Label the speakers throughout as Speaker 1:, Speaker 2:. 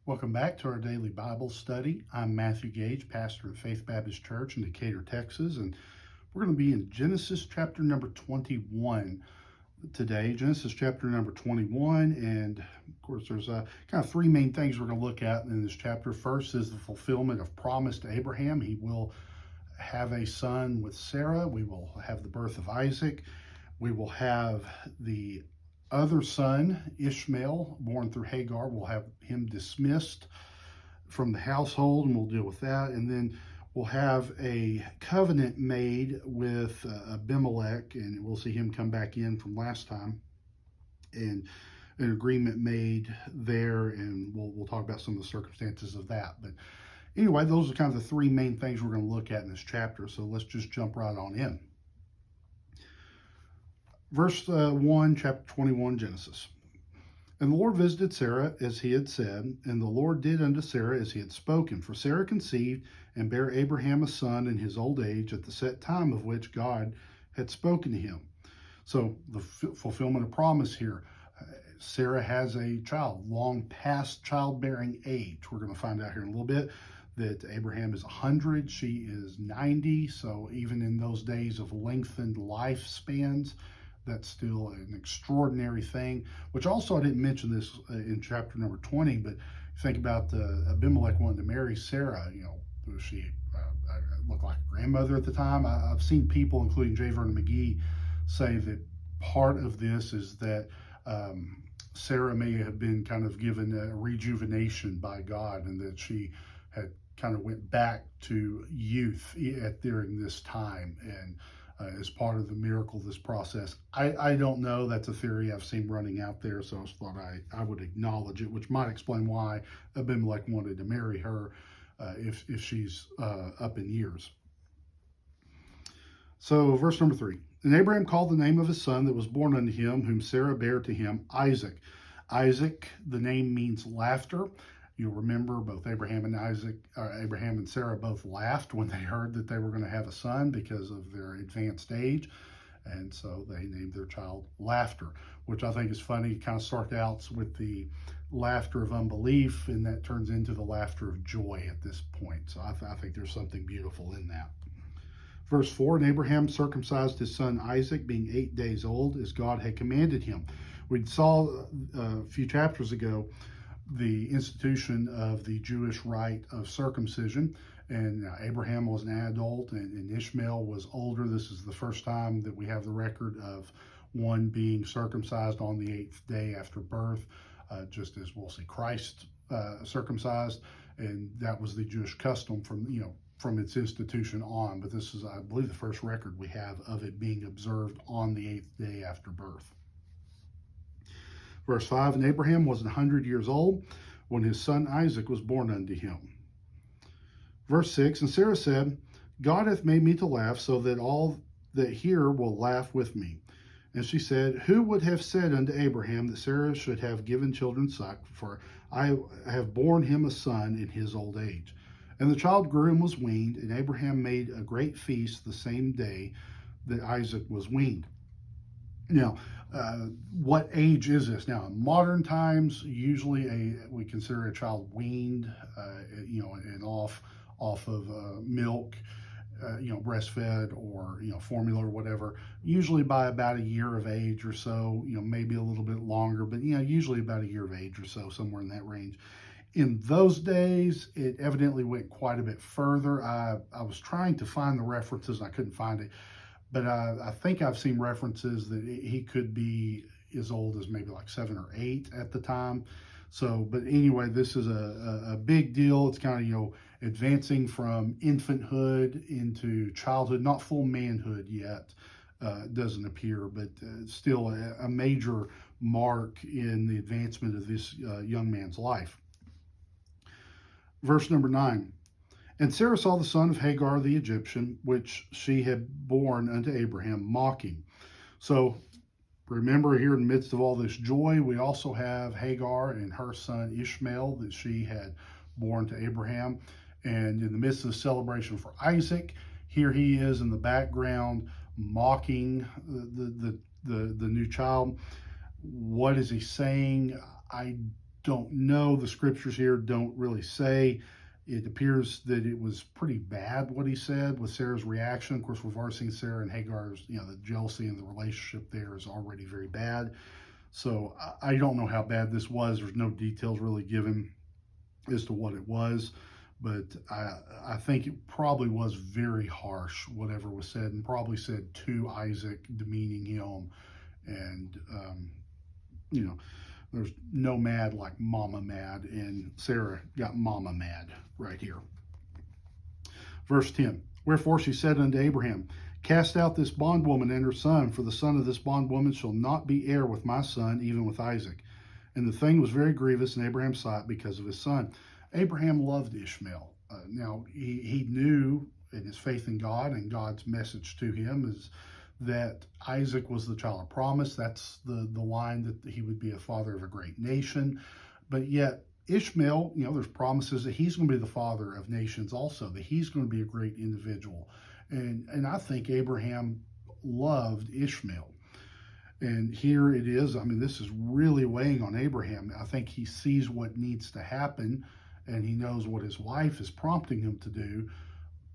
Speaker 1: Welcome back to our daily Bible study. I'm Matthew Gage, pastor of Faith Baptist Church in Decatur, Texas, and we're going to be in Genesis chapter number 21 today. Genesis chapter number 21, and of course, there's kind of three main things we're going to look at in this chapter. First is the fulfillment of promise to Abraham. He will have a son with Sarah. We will have the birth of Isaac. We will have the other son, Ishmael, born through Hagar. We'll have him dismissed from the household, and we'll deal with that. And then we'll have a covenant made with Abimelech, and we'll see him come back in from last time, and an agreement made there, and we'll talk about some of the circumstances of that. But anyway, those are kind of the three main things we're going to look at in this chapter. So let's just jump right on in. Verse 1, chapter 21, Genesis. And the Lord visited Sarah as he had said, and the Lord did unto Sarah as he had spoken. For Sarah conceived and bare Abraham a son in his old age at the set time of which God had spoken to him. So the fulfillment of promise here. Sarah has a child, long past childbearing age. We're going to find out here in a little bit that Abraham is 100, she is 90. So even in those days of lengthened lifespans, that's still an extraordinary thing, which also I didn't mention this in chapter number 20, but think about Abimelech wanting to marry Sarah. Was she looked like a grandmother at the time? I've seen people, including J. Vernon McGee, say that part of this is that Sarah may have been kind of given a rejuvenation by God, and that she had kind of went back to youth during this time, and as part of the miracle of this process. I don't know. That's a theory I've seen running out there, so I just thought I would acknowledge it, which might explain why Abimelech wanted to marry her if she's up in years. So verse number 3. And Abraham called the name of his son that was born unto him, whom Sarah bare to him, Isaac. Isaac, the name means laughter. You'll remember both Abraham and Sarah both laughed when they heard that they were going to have a son because of their advanced age. And so they named their child Laughter, which I think is funny. It kind of starts out with the laughter of unbelief, and that turns into the laughter of joy at this point. So I think there's something beautiful in that. Verse 4, and Abraham circumcised his son Isaac, being 8 days old, as God had commanded him. We saw a few chapters ago the institution of the Jewish rite of circumcision, and Abraham was an adult and Ishmael was older. This is the first time that we have the record of one being circumcised on the 8th day after birth, just as we'll see Christ circumcised, and that was the Jewish custom from its institution on. But this is, I believe, the first record we have of it being observed on the 8th day after birth. Verse 5, and Abraham was 100 years old when his son Isaac was born unto him. Verse 6, and Sarah said, God hath made me to laugh, so that all that hear will laugh with me. And she said, who would have said unto Abraham that Sarah should have given children suck? For I have borne him a son in his old age. And the child grew and was weaned, and Abraham made a great feast the same day that Isaac was weaned. Now, what age is this? Now, in modern times, usually we consider a child weaned, and off of milk, breastfed or formula or whatever. Usually by about a year of age or so. Maybe a little bit longer, but usually about a year of age or so, somewhere in that range. In those days, it evidently went quite a bit further. I was trying to find the references and I couldn't find it. But I think I've seen references that he could be as old as maybe like 7 or 8 at the time. So, but anyway, this is a big deal. It's kind of, advancing from infanthood into childhood, not full manhood yet, doesn't appear, but still a major mark in the advancement of this young man's life. Verse number 9. And Sarah saw the son of Hagar the Egyptian, which she had borne unto Abraham, mocking. So remember, here in the midst of all this joy, we also have Hagar and her son Ishmael that she had borne to Abraham. And in the midst of the celebration for Isaac, here he is in the background mocking the new child. What is he saying? I don't know. The scriptures here don't really say. It appears that it was pretty bad what he said with Sarah's reaction. Of course, we've already seen Sarah and Hagar's, the jealousy and the relationship there is already very bad. So I don't know how bad this was. There's no details really given as to what it was, but I think it probably was very harsh, whatever was said, and probably said to Isaac, demeaning him. And, there's no mad like mama mad, and Sarah got mama mad right here. Verse 10, wherefore she said unto Abraham, cast out this bondwoman and her son, for the son of this bondwoman shall not be heir with my son, even with Isaac. And the thing was very grievous in Abraham's sight because of his son. Abraham loved Ishmael. Now, he knew in his faith in God, and God's message to him is that Isaac was the child of promise. That's the line that he would be a father of a great nation. But yet Ishmael, there's promises that he's going to be the father of nations also, that he's going to be a great individual. And I think Abraham loved Ishmael. And here it is. This is really weighing on Abraham. I think he sees what needs to happen, and he knows what his wife is prompting him to do,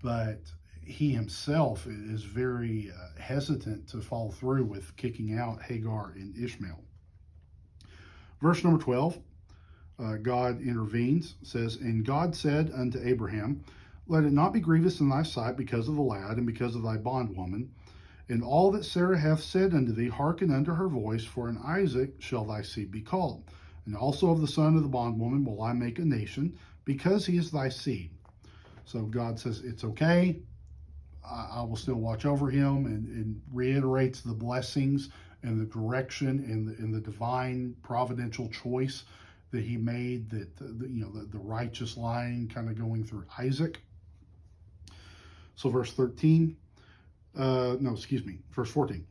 Speaker 1: but he himself is very hesitant to follow through with kicking out Hagar and Ishmael. Verse number 12, God intervenes, says, and God said unto Abraham, let it not be grievous in thy sight because of the lad and because of thy bondwoman. And all that Sarah hath said unto thee, hearken unto her voice, for in Isaac shall thy seed be called. And also of the son of the bondwoman will I make a nation, because he is thy seed. So God says, it's okay. I will still watch over him, and reiterates the blessings and the direction and the divine providential choice that he made, that the righteous line kind of going through Isaac. So verse 13, verse 14.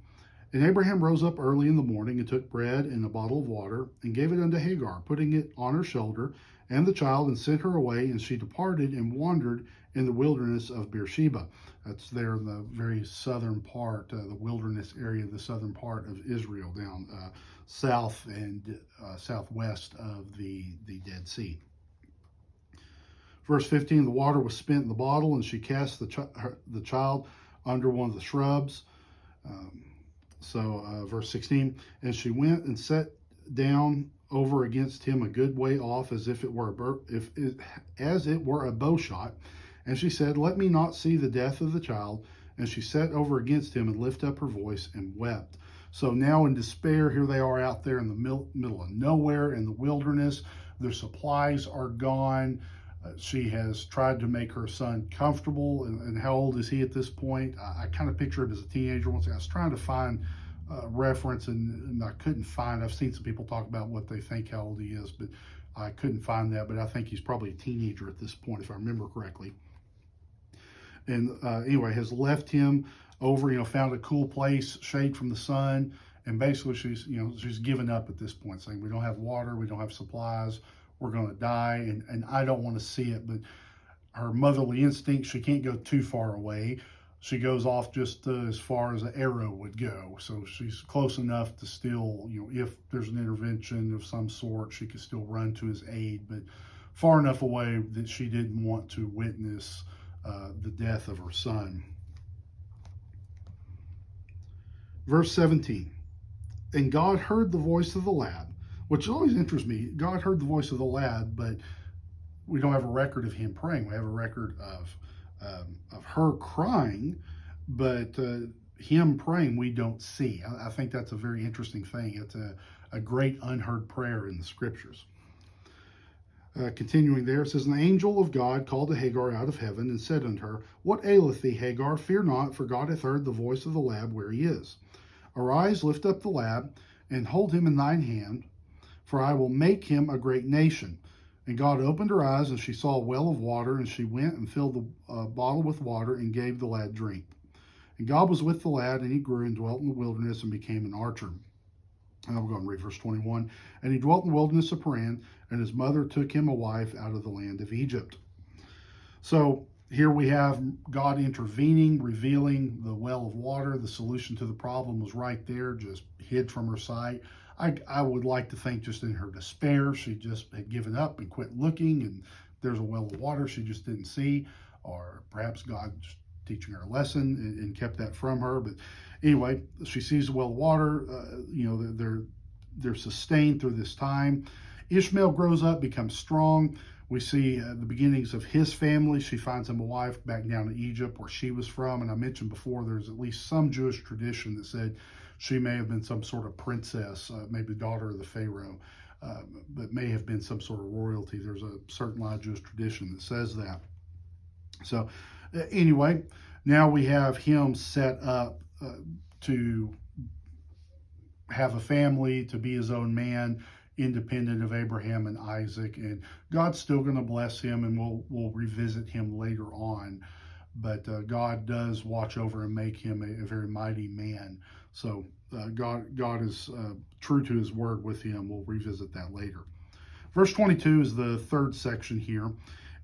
Speaker 1: And Abraham rose up early in the morning and took bread and a bottle of water and gave it unto Hagar, putting it on her shoulder and the child, and sent her away. And she departed and wandered in the wilderness of Beersheba. That's there in the very southern part, the wilderness area, the southern part of Israel, down south and southwest of the Dead Sea. Verse 15, the water was spent in the bottle, and she cast the child under one of the shrubs. Verse 16, and she went and sat down over against him a good way off, as it were a bow shot. And she said, let me not see the death of the child. And she sat over against him and lifted up her voice and wept. So now in despair, here they are out there in the middle of nowhere in the wilderness. Their supplies are gone. She has tried to make her son comfortable. And how old is he at this point? I kind of picture him as a teenager. Once I was trying to find reference, and I couldn't find. I've seen some people talk about what they think how old he is, but I couldn't find that. But I think he's probably a teenager at this point, if I remember correctly. And anyway, has left him over, found a cool place, shade from the sun. And basically she's given up at this point, saying, we don't have water, we don't have supplies, we're going to die. And I don't want to see it, but her motherly instinct, she can't go too far away. She goes off just as far as an arrow would go. So she's close enough to still, if there's an intervention of some sort, she could still run to his aid, but far enough away that she didn't want to witness the death of her son. Verse 17, and God heard the voice of the lad, which always interests me. God heard the voice of the lad, but we don't have a record of him praying. We have a record of her crying, but him praying we don't see. I think that's a very interesting thing. It's a great unheard prayer in the scriptures. Continuing there, it says, and the angel of God called to Hagar out of heaven and said unto her, what aileth thee, Hagar? Fear not, for God hath heard the voice of the lad where he is. Arise, lift up the lad, and hold him in thine hand, for I will make him a great nation. And God opened her eyes, and she saw a well of water, and she went and filled the bottle with water and gave the lad drink. And God was with the lad, and he grew and dwelt in the wilderness and became an archer. And I'll go and read verse 21. And he dwelt in the wilderness of Paran, and his mother took him a wife out of the land of Egypt. So here we have God intervening, revealing the well of water. The solution to the problem was right there, just hid from her sight. I would like to think just in her despair, she just had given up and quit looking, and there's a well of water she just didn't see, or perhaps God just teaching her a lesson and kept that from her. But anyway, she sees the well of water. They're sustained through this time. Ishmael grows up, becomes strong. We see the beginnings of his family. She finds him a wife back down in Egypt where she was from. And I mentioned before, there's at least some Jewish tradition that said she may have been some sort of princess, maybe daughter of the Pharaoh, but may have been some sort of royalty. There's a certain lot of Jewish tradition that says that. So anyway, now we have him set up to have a family, to be his own man, independent of Abraham and Isaac, and God's still going to bless him, and we'll revisit him later on. But God does watch over and make him a very mighty man. So God is true to his word with him. We'll revisit that later. Verse 22 is the third section here,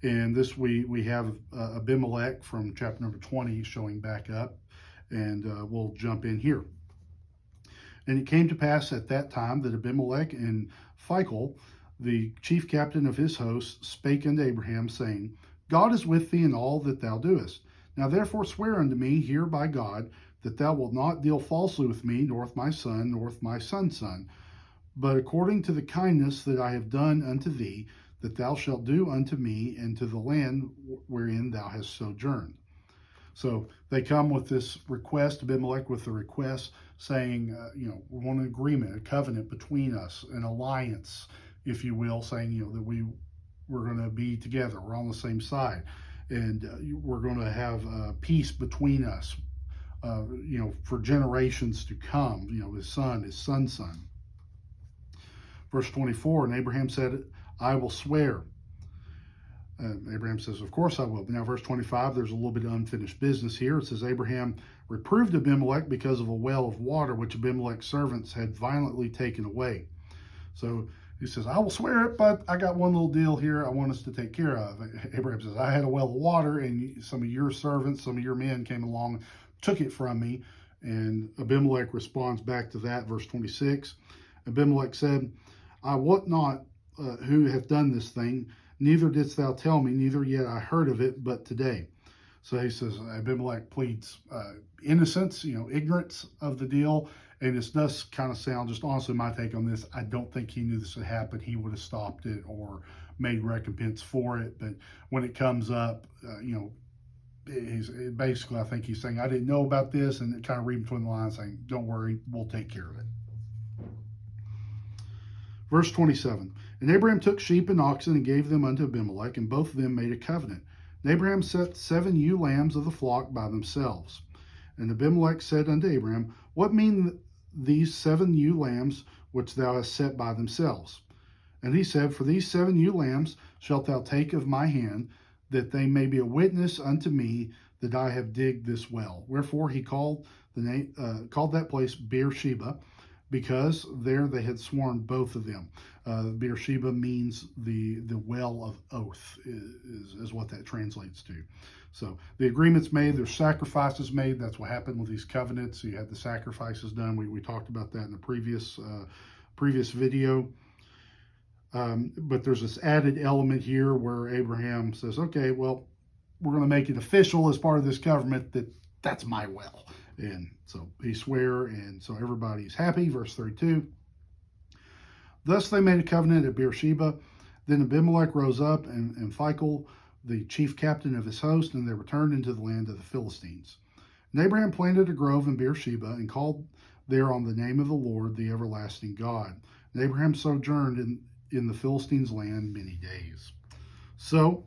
Speaker 1: and this we have Abimelech from chapter number 20 showing back up, and we'll jump in here. And it came to pass at that time that Abimelech and Phicol, the chief captain of his host, spake unto Abraham, saying, God is with thee in all that thou doest. Now therefore swear unto me here by God, that thou wilt not deal falsely with me, nor with my son, nor with my son's son, but according to the kindness that I have done unto thee, that thou shalt do unto me and to the land wherein thou hast sojourned. So they come with this request, Abimelech with the request, saying, we want an agreement, a covenant between us, an alliance, if you will, saying, that we're going to be together, we're on the same side, and we're going to have peace between us, for generations to come, his son, his son's son. Verse 24, and Abraham said, I will swear. Abraham says, of course I will. But now verse 25, there's a little bit of unfinished business here. It says, Abraham reproved Abimelech because of a well of water which Abimelech's servants had violently taken away. So he says, I will swear it, but I got one little deal here I want us to take care of. Abraham says, I had a well of water, and some of your servants, some of your men came along, took it from me. And Abimelech responds back to that, verse 26. Abimelech said, I wot not who hath done this thing, neither didst thou tell me, neither yet I heard of it, but today. So he says, Abimelech pleads innocence, ignorance of the deal. And it does kind of sound, just honestly my take on this, I don't think he knew this would happen. He would have stopped it or made recompense for it. But when it comes up, he's basically, I think he's saying, I didn't know about this, and kind of read between the lines saying, don't worry, we'll take care of it. Verse 27, and Abraham took sheep and oxen and gave them unto Abimelech, and both of them made a covenant. And Abraham set 7 ewe lambs of the flock by themselves. And Abimelech said unto Abraham, what mean these 7 ewe lambs which thou hast set by themselves? And he said, for these 7 ewe lambs shalt thou take of my hand, that they may be a witness unto me that I have digged this well. Wherefore he called that place Beersheba, because there they had sworn both of them. Beersheba means the well of oath is what that translates to. So the agreement's made, there's sacrifices made. That's what happened with these covenants. You had the sacrifices done. We talked about that in the previous video. But there's this added element here where Abraham says, okay, well, we're going to make it official as part of this covenant that that's my well. And so he swear, and so everybody's happy. Verse 32. Thus they made a covenant at Beersheba. Then Abimelech rose up, and Phicol, the chief captain of his host, and they returned into the land of the Philistines. And Abraham planted a grove in Beersheba, and called there on the name of the Lord, the everlasting God. And Abraham sojourned in the Philistines' land many days. So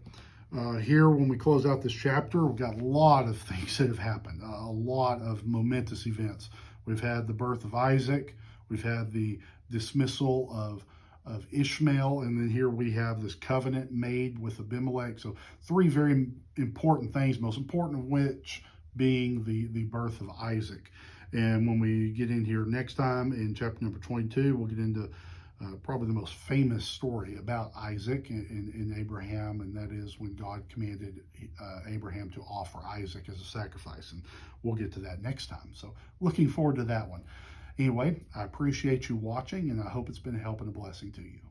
Speaker 1: here, when we close out this chapter, we've got a lot of things that have happened, a lot of momentous events. We've had the birth of Isaac, we've had the dismissal of Ishmael, and then here we have this covenant made with Abimelech. So 3 very important things, most important of which being the birth of Isaac. And when we get in here next time in chapter number 22, we'll get into probably the most famous story about Isaac in Abraham, and that is when God commanded Abraham to offer Isaac as a sacrifice. And we'll get to that next time. So looking forward to that one. Anyway, I appreciate you watching, and I hope it's been a help and a blessing to you.